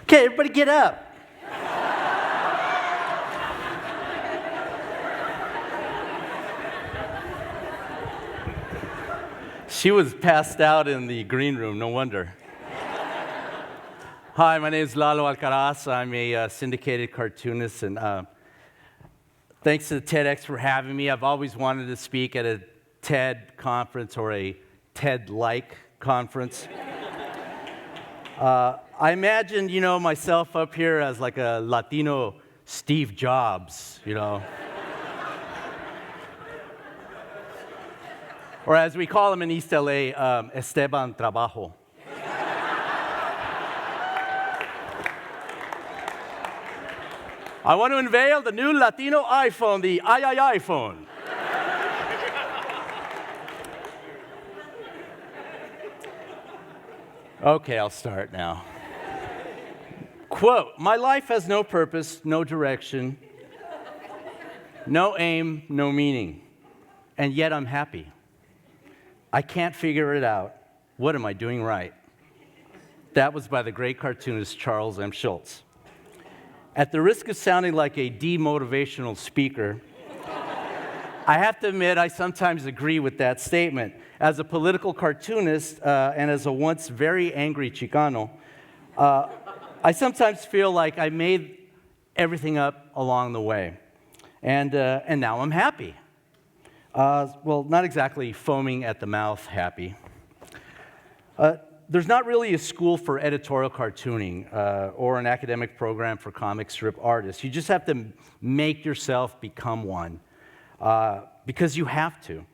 Okay, everybody get up. She was passed out in the green room, no wonder. Hi, my name is Lalo Alcaraz. I'm a syndicated cartoonist, and thanks to the TEDx for having me. I've always wanted to speak at a TED conference or a TED-like conference. I imagined, myself up here as like a Latino Steve Jobs, Or as we call him in East LA, Esteban Trabajo. I want to unveil the new Latino iPhone, the iPhone. Okay, I'll start now. Quote, "My life has no purpose, no direction, no aim, no meaning, and yet I'm happy. I can't figure it out. What am I doing right?" That was by the great cartoonist Charles M. Schulz. At the risk of sounding like a demotivational speaker, I have to admit I sometimes agree with that statement. As a political cartoonist and as a once very angry Chicano, I sometimes feel like I made everything up along the way. And now I'm happy. Well, not exactly foaming at the mouth happy. There's not really a school for editorial cartooning or an academic program for comic strip artists. You just have to make yourself become one because you have to.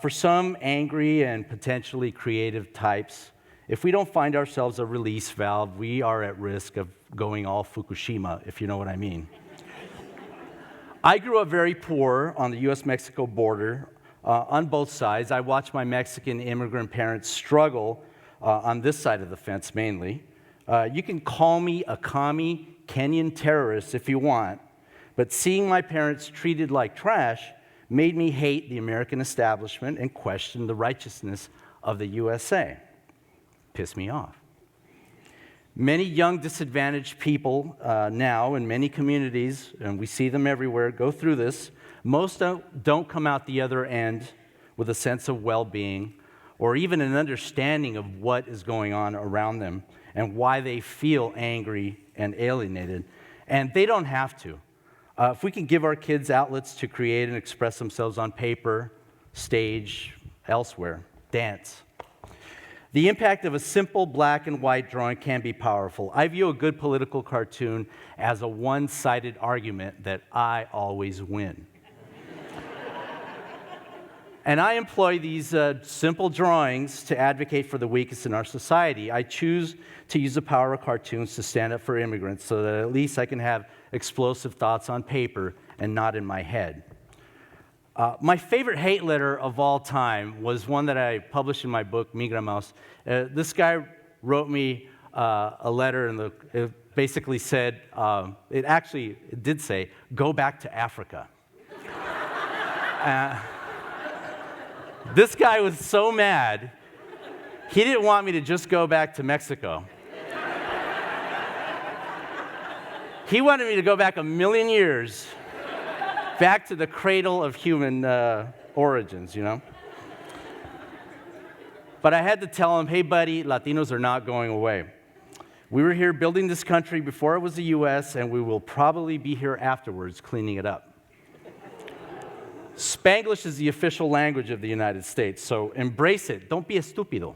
For some angry and potentially creative types, if we don't find ourselves a release valve, we are at risk of going all Fukushima, if you know what I mean. I grew up very poor on the U.S.-Mexico border on both sides. I watched my Mexican immigrant parents struggle on this side of the fence mainly. You can call me a commie Kenyan terrorist if you want, but seeing my parents treated like trash made me hate the American establishment and question the righteousness of the USA. Pissed me off. Many young disadvantaged people now in many communities, and we see them everywhere, go through this. Most don't come out the other end with a sense of well-being or even an understanding of what is going on around them and why they feel angry and alienated. And they don't have to. If we can give our kids outlets to create and express themselves on paper, stage, elsewhere, dance. The impact of a simple black and white drawing can be powerful. I view a good political cartoon as a one-sided argument that I always win. And I employ these simple drawings to advocate for the weakest in our society. I choose to use the power of cartoons to stand up for immigrants so that at least I can have explosive thoughts on paper and not in my head. My favorite hate letter of all time was one that I published in my book, Migra Mouse. This guy wrote me a letter, and it basically said, it did say, "Go back to Africa." This guy was so mad, he didn't want me to just go back to Mexico. He wanted me to go back 1,000,000 years, back to the cradle of human origins, But I had to tell him, hey, buddy, Latinos are not going away. We were here building this country before it was the U.S., and we will probably be here afterwards cleaning it up. Spanglish is the official language of the United States, so embrace it. Don't be a estúpido.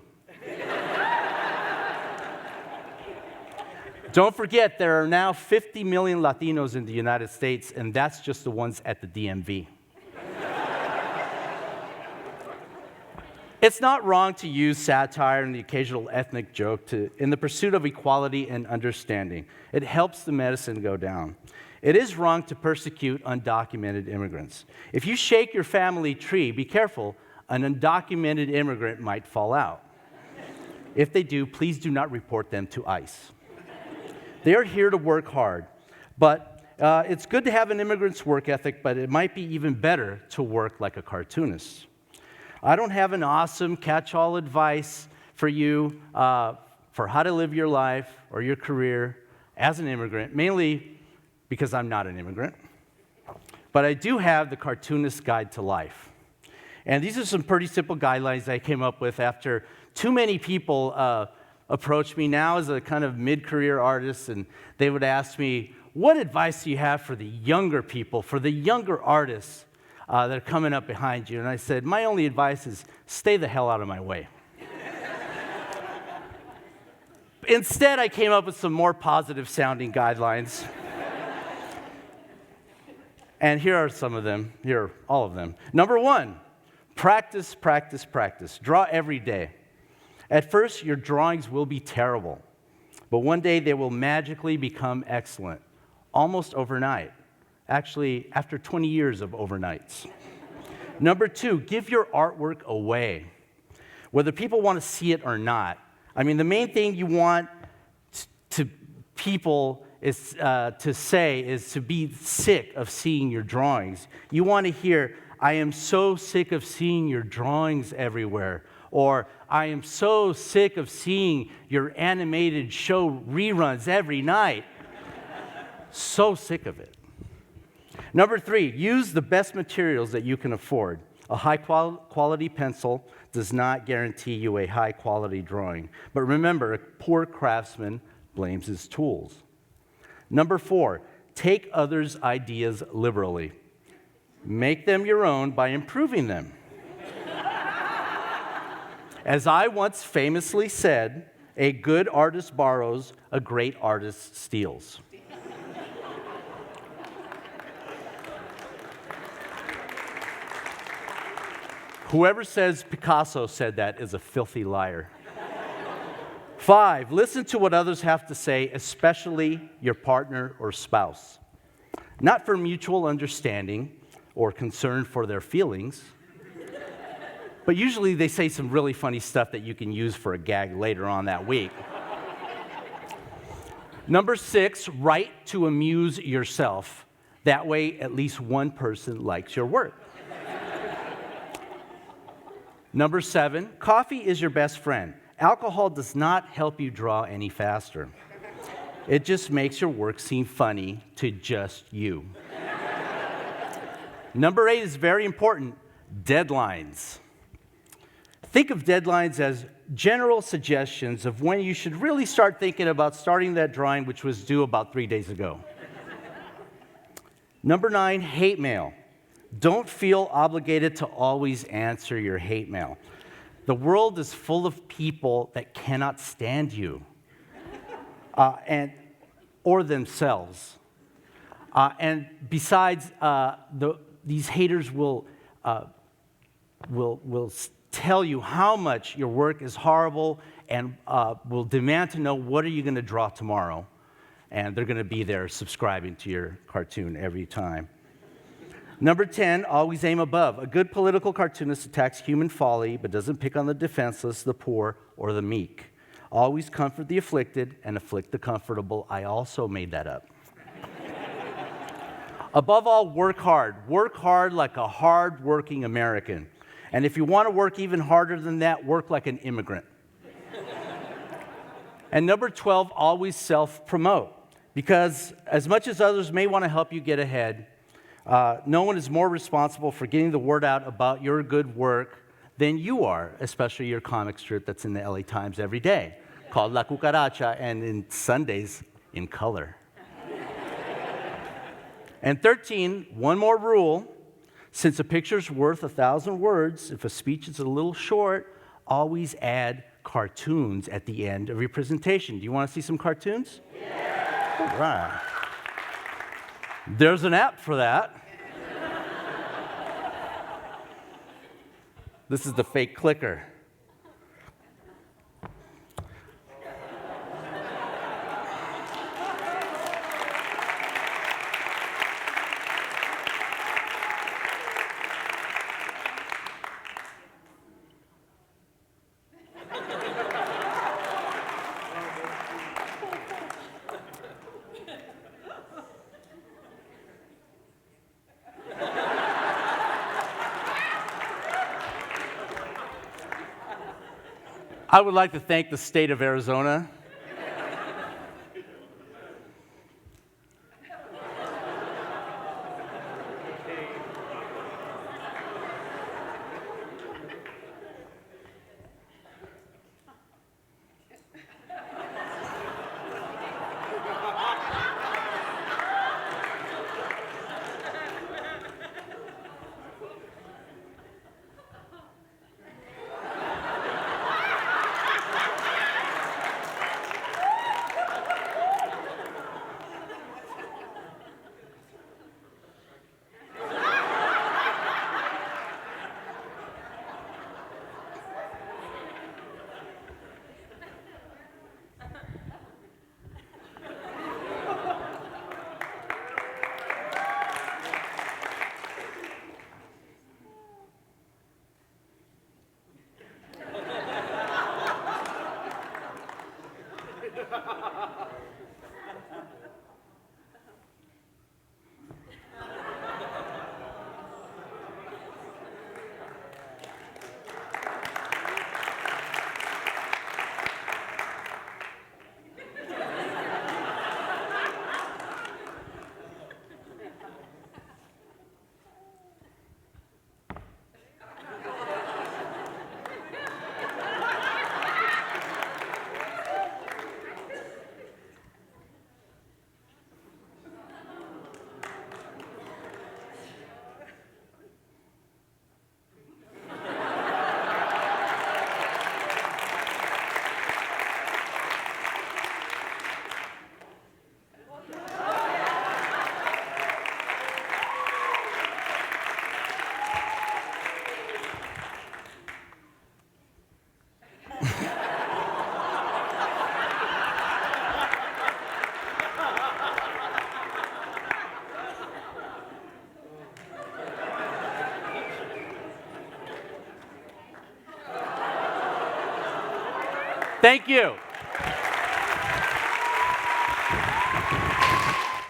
Don't forget, there are now 50 million Latinos in the United States, and that's just the ones at the DMV. It's not wrong to use satire and the occasional ethnic joke in the pursuit of equality and understanding. It helps the medicine go down. It is wrong to persecute undocumented immigrants. If you shake your family tree, be careful, an undocumented immigrant might fall out. If they do, please do not report them to ICE. They are here to work hard, but it's good to have an immigrant's work ethic, but it might be even better to work like a cartoonist. I don't have an awesome catch-all advice for you for how to live your life or your career. as an immigrant, mainly because I'm not an immigrant. But I do have the Cartoonist Guide to Life. And these are some pretty simple guidelines I came up with after too many people approach me now as a kind of mid-career artist, and they would ask me, what advice do you have for the younger people, for the younger artists that are coming up behind you? And I said, my only advice is stay the hell out of my way. Instead, I came up with some more positive-sounding guidelines. And here are some of them. Here are all of them. Number 1, practice, practice, practice. Draw every day. At first, your drawings will be terrible, but one day they will magically become excellent, almost overnight. Actually, after 20 years of overnights. Number 2, give your artwork away, whether people want to see it or not. I mean, the main thing you want to people is to say is to be sick of seeing your drawings. You want to hear, I am so sick of seeing your drawings everywhere. Or, I am so sick of seeing your animated show reruns every night. So sick of it. Number 3, use the best materials that you can afford. A high-quality pencil does not guarantee you a high-quality drawing. But remember, a poor craftsman blames his tools. Number 4, take others' ideas liberally. Make them your own by improving them. As I once famously said, a good artist borrows, a great artist steals. Whoever says Picasso said that is a filthy liar. 5, listen to what others have to say, especially your partner or spouse. Not for mutual understanding or concern for their feelings, but usually they say some really funny stuff that you can use for a gag later on that week. Number 6, write to amuse yourself. That way, at least one person likes your work. Number 7, coffee is your best friend. Alcohol does not help you draw any faster. It just makes your work seem funny to just you. Number 8 is very important, deadlines. Think of deadlines as general suggestions of when you should really start thinking about starting that drawing, which was due about 3 days ago. Number 9, hate mail. Don't feel obligated to always answer your hate mail. The world is full of people that cannot stand you or themselves. And besides, these haters will tell you how much your work is horrible and will demand to know what are you going to draw tomorrow. And they're going to be there subscribing to your cartoon every time. Number 10, always aim above. A good political cartoonist attacks human folly, but doesn't pick on the defenseless, the poor, or the meek. Always comfort the afflicted and afflict the comfortable. I also made that up. Above all, work hard. Work hard like a hard-working American. And if you want to work even harder than that, work like an immigrant. And number 12, always self-promote. Because as much as others may want to help you get ahead, no one is more responsible for getting the word out about your good work than you are, especially your comic strip that's in the LA Times every day, called La Cucaracha, and in Sundays in color. And 13, one more rule. Since a picture's worth 1,000 words, if a speech is a little short, always add cartoons at the end of your presentation. Do you want to see some cartoons? Yeah. All right. There's an app for that. This is the fake clicker. I would like to thank the state of Arizona Thank you.